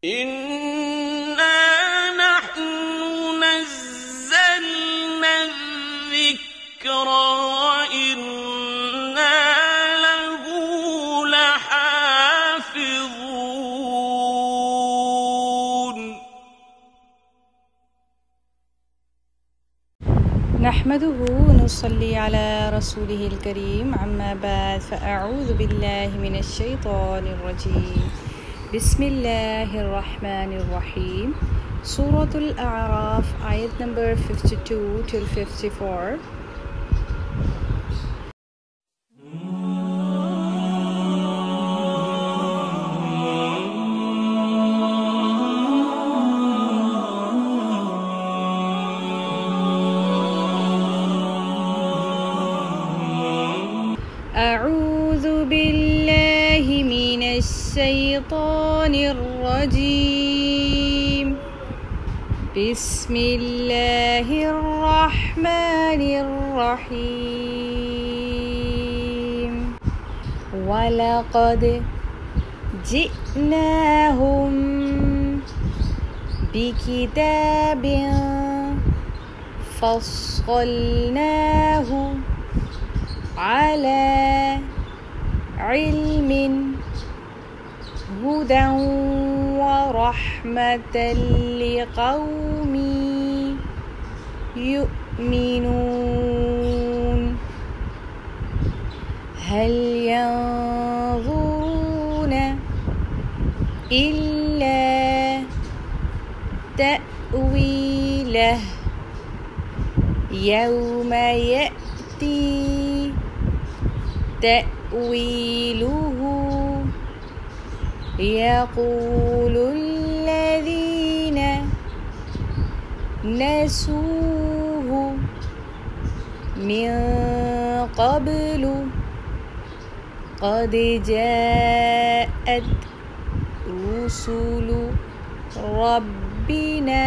إِنَّا نَحْنُ نَزَّلْنَا الذِّكْرَ وَإِنَّا لَهُ لَحَافِظُونَ نحمده ونصلي على رسوله الكريم أما بعد فأعوذ بالله من الشيطان الرجيم بسم الله الرحمن الرحيم سورة الأعراف ayat number 52 till 54. أعوذ بالله من الشيطان الرجيم بسم الله الرحمن الرحيم ولقد جئناهم بكتاب فصلناه على علم هدى ورحمة لقوم يؤمنون هل ينظرون إلا تأويله يوم يأتي تأويله يقول الذين نسوه من قبل قد جاءت رسل ربنا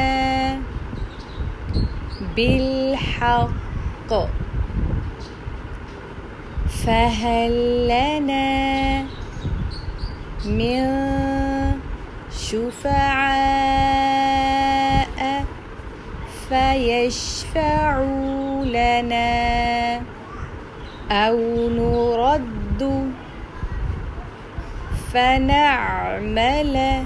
بالحق فهل لنا من شفعاء فيشفعوا لنا أو نرد فنعمل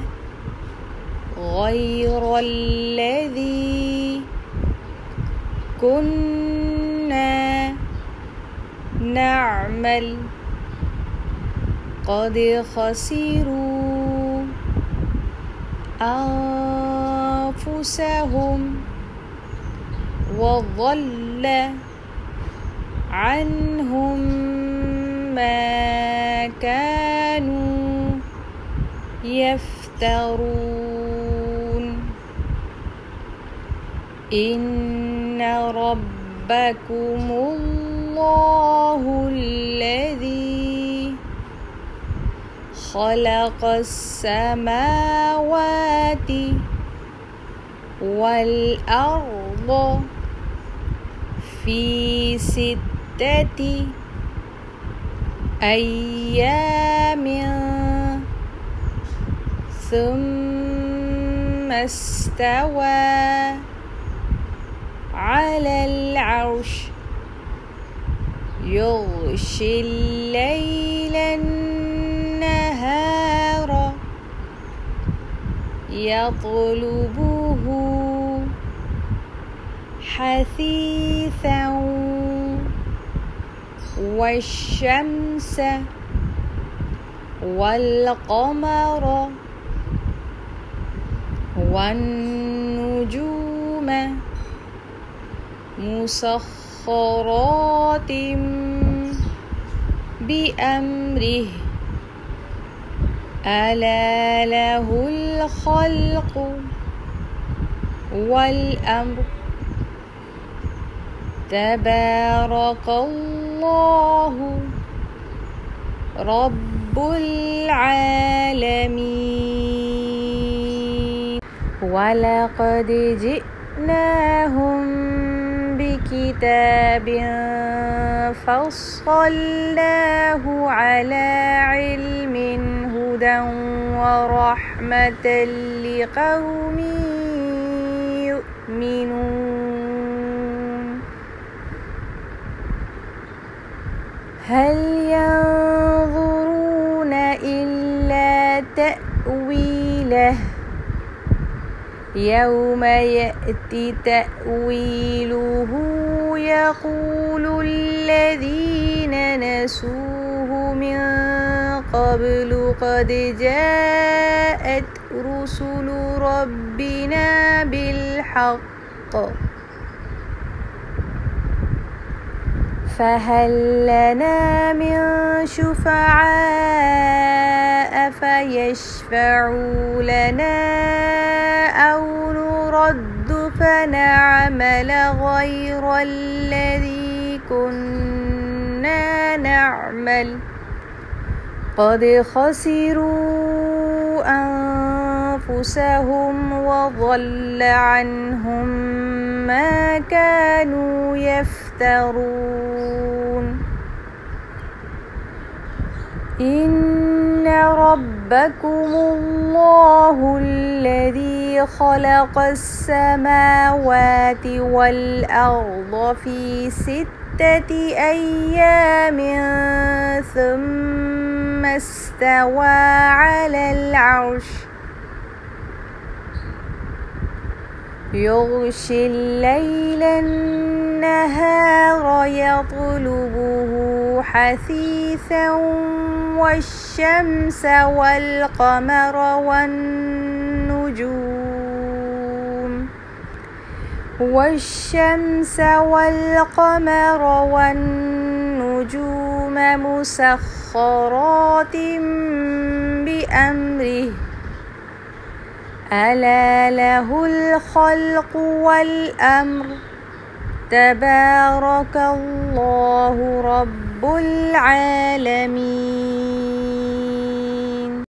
غير الذي كنا نعمل قد خسروا أنفسهم وضل عنهم ما كانوا يفترون إن ربكم الله الذي خلق السماوات والأرض في 6 أيام ثم استوى على العرش يغشي الليل النهار يطلبه حثيثا والشمس والقمر والنجوم مسخرات بأمره ألا له الخلق والأمر تبارك الله رب العالمين ولقد جئناهم بكتاب فصلناه على علم هدى ورحمة رحمة لقوم يؤمنون هل ينظرون إلا تأويله يوم يأتي تأويله يقول الذين نسوه من قبل قد جاءت رسل ربنا بالحق فهل لنا من شفعاء فيشفعوا لنا أو نرد فنعمل غير الذي كنا نعمل قد خسروا أنفسهم وضل عنهم ما كانوا يفترون إن ربكم الله الذي خلق السماوات والأرض في 6 أيام ثم استوى على العرش يغشي الليل النهار يطلبه حثيثا والشمس والقمر والنجوم مسخرات بأمره ألا له الخلق والأمر تبارك الله رب العالمين.